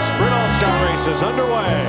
Sprint All-Star race is underway.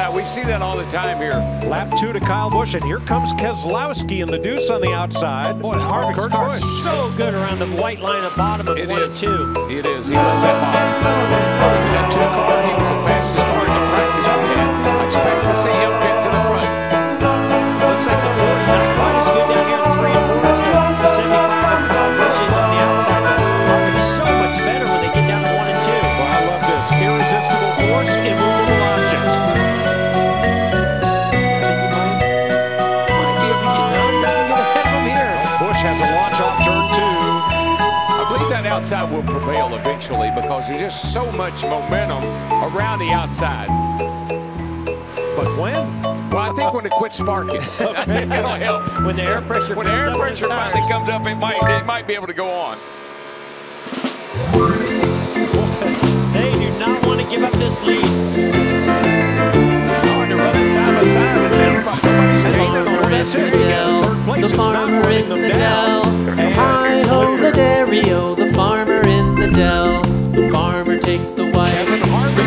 We see that all the time here. Lap 2 to Kyle Busch, and here comes Keselowski in the deuce on the outside. Boy, Harvick's car is so good around the white line at bottom of 1 and 2. It is. He loves that bottom. That 2 car, he was the fastest car in the practice we had. I expect to see him get to the front. Looks like the 4 is not quite as good down here in 3 and 4 as the 75 of Kyle Busch is on the outside, but Harvick's so much better when they get down to 1 and 2. Well, I love this. Irresistible force, immovable object. Has a launch off turn 2. I believe that outside will prevail eventually because there's just so much momentum around the outside. But when? Well, I think when it quits sparking. I think that'll help. When the air pressure finally comes up, it might be able to go on. They do not want to give up this lead. Hard to run it side by side with everybody. That's it. Third place the is not farmer running in them the down. dell. Hi-ho the dairy-o, the farmer in the dell. The farmer takes the wife. The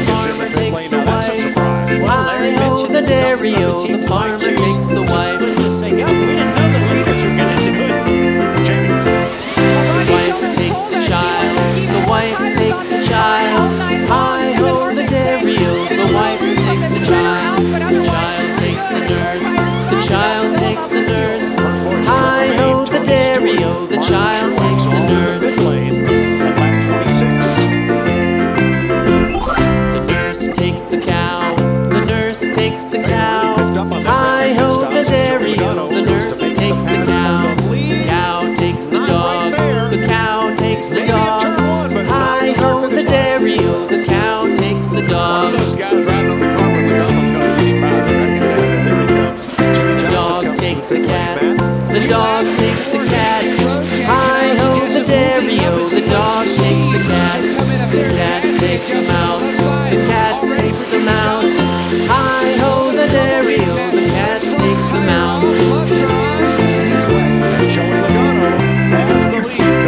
farmer takes the wife. Hi-ho the dairy-o, the farmer takes the wife. We didn't know the leaders were going to do it. The wife takes the child. The wife takes the child. Hi-ho the dairy-o, the wife takes the child. The child takes the nurse. The child takes the nurse. Hi-ho the dairy-o, the child takes the nurse. The nurse takes the cow. The nurse takes the cow. Hi-ho the dairy-o, the nurse takes the cow. The cow takes the dog. The cow takes the dog. Hi-ho the dairy-o, the cow takes the dog. Those guys riding on the car with the gun is going to get him out. The dog takes the cat. The dog takes the cat. Hi-ho the dairy-o, the dog takes the cat. The cat takes the mouse. The cat takes the mouse. Hi-ho the dairy-o, the cat takes the mouse.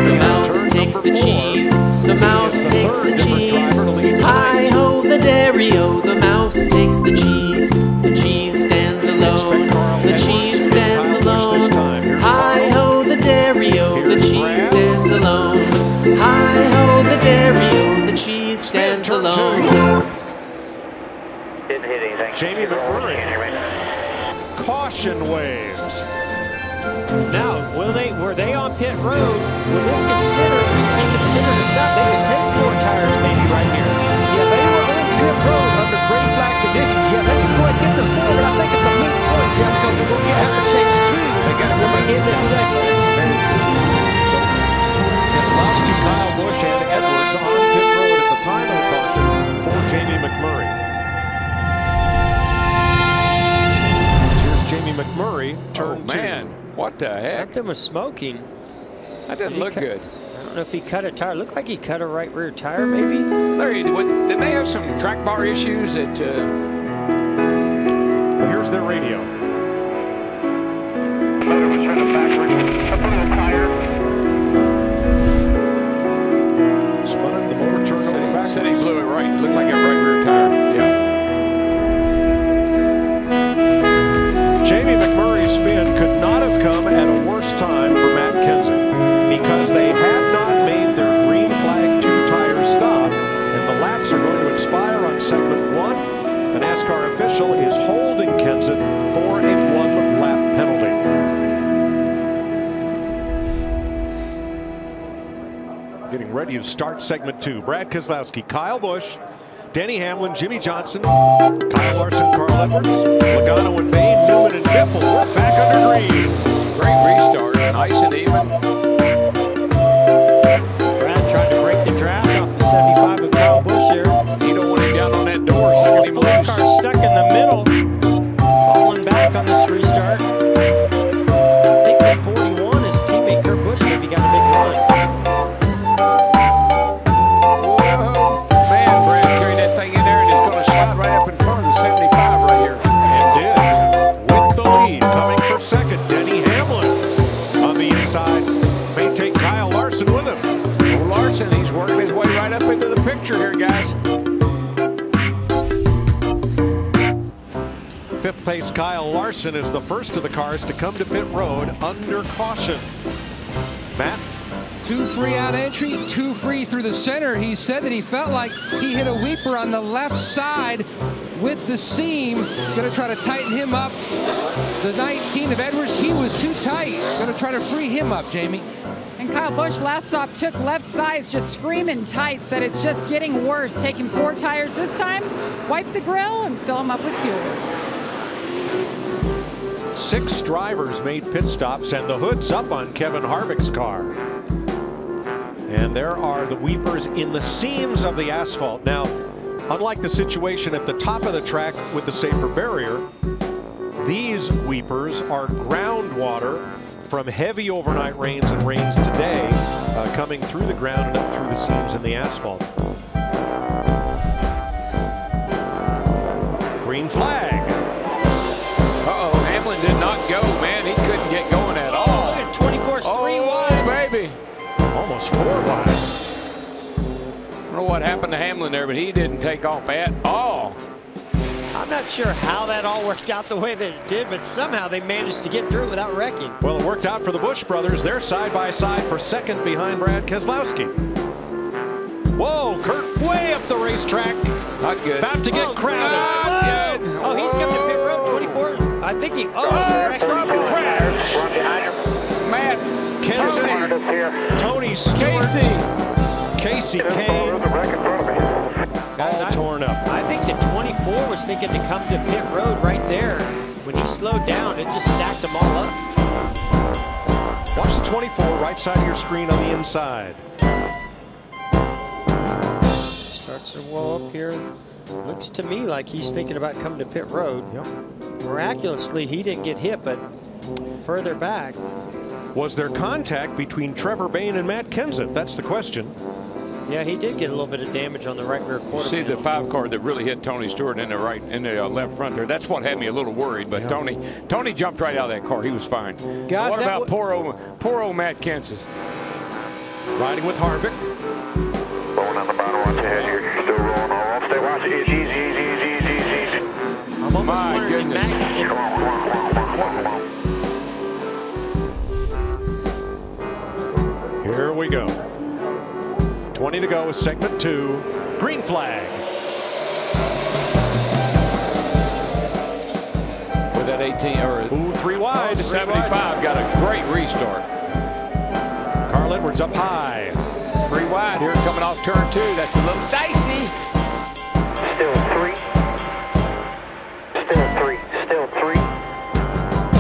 The mouse takes the cheese. The mouse takes the cheese. Hi-ho the dairy-o, the mouse takes the cheese. The cheese stands alone. The cheese stands alone. Hi-ho the dairy-o, the cheese stands alone. Hi-ho the dairy-o, the cheese stands alone. Jamie McMurray. Caution waves. Now, were they on pit road? Will this be considered a stop? They could take 4 tires maybe right here. Yeah, they were on pit road under green flag conditions. Yeah, they could go ahead and get the 4, but I think it's a moot point, Jeff, because they're going to have to change 2. They got to in this segment. Keselowski, Kyle Busch, and Edwards on pit road at the time of the caution for Jamie McMurray. Here's Jamie McMurray, turn 2. Man, what the heck? Something was smoking. That didn't look good. I don't know if he cut a tire. Looked like he cut a right rear tire, maybe. Larry, did they have some track bar issues at? Here's their radio. The motor was running backwards. A little tire. Spun it, the motor turned over back. Said he blew it right. It looked like a right rear tire. Yeah. Jamie McMurray's spin could not have come at a worse time for Matt Kenseth because they had not made their green flag 2 tire stop. getting ready to start segment 2. Brad Keselowski, Kyle Busch, Denny Hamlin, Jimmy Johnson, Kyle Larson, Carl Edwards, Logano and Bain, Newman and Biffle. We're back under green. Great restart, nice and even. Brad trying to break the draft off the 75 of Kyle Busch here. You don't want him down on that door, second him loose. Car stuck in the middle, falling back on this restart. I think that 41, his teammate Kurt Busch, maybe got a big line. Whoa, man, Brad carried that thing in there and it's going to slide right up in front of the 75 right here. And did. With the lead, coming for second, Denny Hamlin on the inside. May take Kyle Larson with him. Well, Larson, he's working his way right up into the picture here, guys. Fifth place Kyle Larson is the first of the cars to come to pit road under caution. Matt? 2 free out entry, 2 free through the center. He said that he felt like he hit a weeper on the left side with the seam. Going to try to tighten him up. The 19 of Edwards, he was too tight. Going to try to free him up, Jamie. And Kyle Busch last stop took left sides, just screaming tight, said it's just getting worse. Taking 4 tires this time, wipe the grill and fill them up with fuel. 6 drivers made pit stops, and the hood's up on Kevin Harvick's car. And there are the weepers in the seams of the asphalt. Now, unlike the situation at the top of the track with the safer barrier, these weepers are groundwater from heavy overnight rains and rains today coming through the ground and up through the seams in the asphalt. Green flag. Uh-oh, Hamlin did not go, man. He couldn't get going at all. Look at 24's 3 Oh, wide. baby. Almost 4 wide. I don't know what happened to Hamlin there, but he didn't take off at all. I'm not sure how that all worked out the way that it did, but somehow they managed to get through it without wrecking. Well, it worked out for the Busch brothers. They're side by side for second behind Brad Keselowski. Whoa, Kurt way up the racetrack. Not good. About to get crowded. Not good. Oh, he's coming to pit road, 24. I think he, trouble. Crash. Run behind him. Matt, Kenseth, Tony Stewart, Casey Kane, all torn up. I think the 24 was thinking to come to pit road right there. When he slowed down, it just stacked them all up. Watch the 24, right side of your screen on the inside. Starts to roll up here. Looks to me like he's thinking about coming to pit road. Yep. Miraculously, he didn't get hit, but further back. Was there contact between Trevor Bayne and Matt Kenseth? That's the question. Yeah, he did get a little bit of damage on the right rear quarter. See the 5 car that really hit Tony Stewart in the left front there. That's what had me a little worried. But yeah. Tony jumped right out of that car. He was fine. Guys, what about poor old Matt Kenseth? Riding with Harvick. Rolling on the bottom, watch ahead here. You're still rolling on. Stay watch it. Easy. I'm almost My wondering if goodness. Matt did. Come on. Here we go. 20 to go, segment 2. Green flag. With that 18 or Ooh, 3 wide. 75 got a great restart. Carl Edwards up high. 3 wide here coming off turn 2. That's a little dicey. Still 3.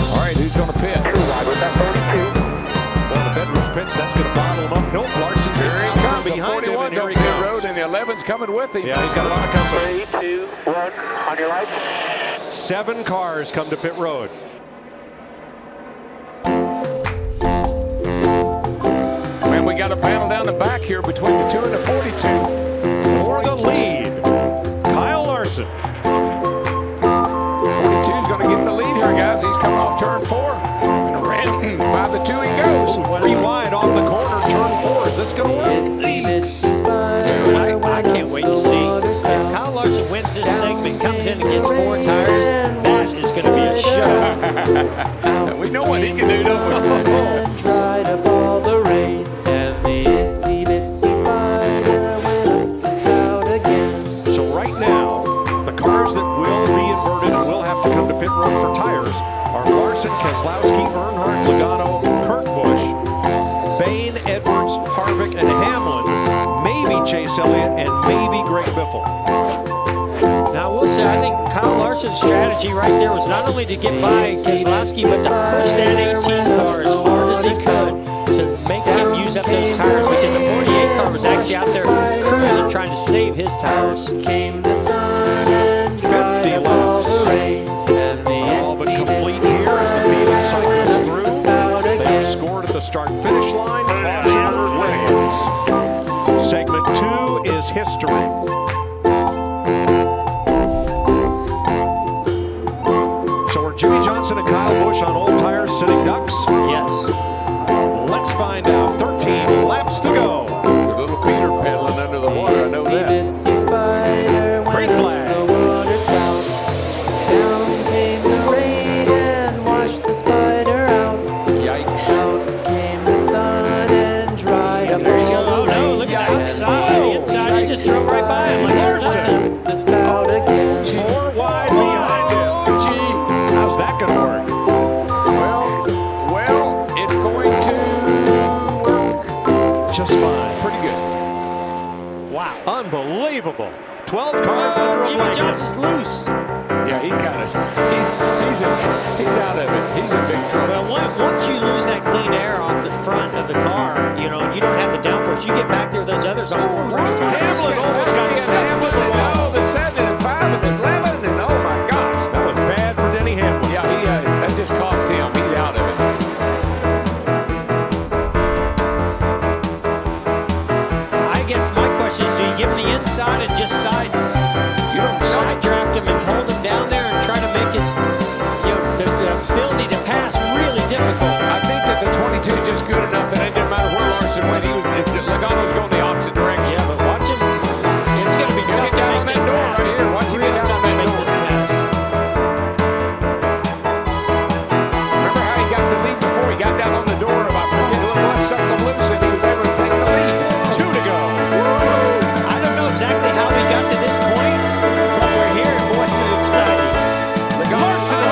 All right, who's going to pit? 2 wide with that 32. Well, the Bedrooms pitch, that's going to bottle him up. Nope, Larson Here he comes. The behind him, and 41's here on he pit comes. road, and the 11's coming with him. Yeah, he's got a lot of company. 3, 2, 1. On your lights. 7 cars come to pit road. Man, we got a battle down the back here between the 2 and the 42. For the lead, Kyle Larson. 42's going to get the lead here, guys. He's coming off turn 4. And ran by the 2 he goes. 3 wide off the corner, turn 4. Is this going to work? I can't wait to see. If Kyle Larson wins this segment, comes in and gets 4 tires, that is going to be a show. We know what he can do, don't we? Dried up all the rain, and the itsy bitsy spider will sprout again. So right now, the cars that will be inverted and will have to come to pit road for tires are Larson, Keselowski, Earnhardt, Logano, Kurt Busch, Bayne, Edwards, Harvick, and Hamlin. Hamlin, maybe Chase Elliott, and maybe Greg Biffle. Now, I will say, I think Kyle Larson's strategy right there was not only to get by Keselowski, but to push that 18 car as hard as he could to make him use up those tires, because the 48 car was actually out there cruising, trying to save his tires. 50 laps. All but complete here as the field cycles through. They have scored at the start-finish line. Caution wins. Segment 2 is history. So are Jimmy Johnson and Kyle Busch on old tires sitting ducks? Yes. Let's find out. 13 laps to go. The little feet are pedaling under the water, I know that. Green flag. Yikes. Oh, no, look at that inside. The inside, he just drove right by him. Like Larson. 4 wide behind him. How's that going to work? Well, it's going to work Just fine. pretty good. wow. Unbelievable. 12 cars under a Jimmy blanket. Johnson's loose. Yeah, he's got it. He's out of it. He's in big trouble. Well, once you lose that clean air off the front of the car, you know, you don't have the downforce. You get back there, those others on 4 racetracks. Hamlin almost got stuck with the wall. Oh, the 7 and 5 and the 11 and oh my gosh. That was bad for Denny Hamlin. Yeah, that just cost him. He's out of it. I guess my question is, do you give him the inside and just side draft him and hold him down there and try to make his, you know, the ability to pass really difficult? I think that the 22 is just good enough that it didn't matter where Larson went. Logano's going the opposite direction. Yeah, but watch him. It's going to be tough to down on make that this door pass. right here. Watch him get down on that Make door. this pass. Remember how he got the lead before? He got down on the door about sucked him loose and he was able to take the lead. 2 to go. I don't know exactly how we got to this point, but we're here. Boy, it's exciting. Larson in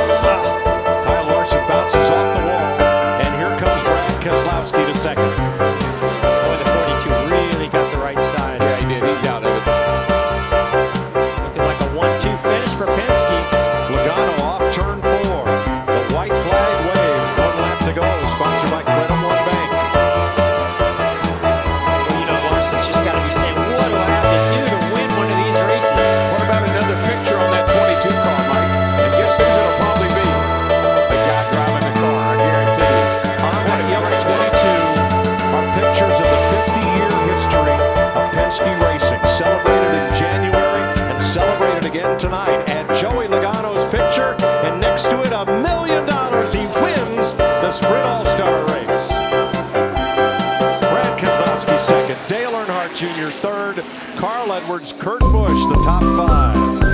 the wall. Kyle Larson bounces off the wall. And here comes Brad Keselowski to second. Boy, the 42 really got the right side. Yeah, he did. He's out of it. Looking like a 1-2 finish for Penske. Logano off turn 4. The white flag waves. 1 lap to go. Sponsored by Credit One Bank. Well, you know, Larson's just got to be saying, what do I have to do to win one of these races? What about another picture on that 22 car, Mike? And guess whose it'll probably be? The guy driving the car, I guarantee you. On that yellow 22 are pictures of the 50-year history of Penske Racing. Celebrated in January and celebrated again tonight. Add Joey Logano's picture, and next to it, $1 million. He wins the Sprint All-Star Race. Brad Keselowski second. Dale Earnhardt Jr. third. Carl Edwards, Kurt Busch, the top 5.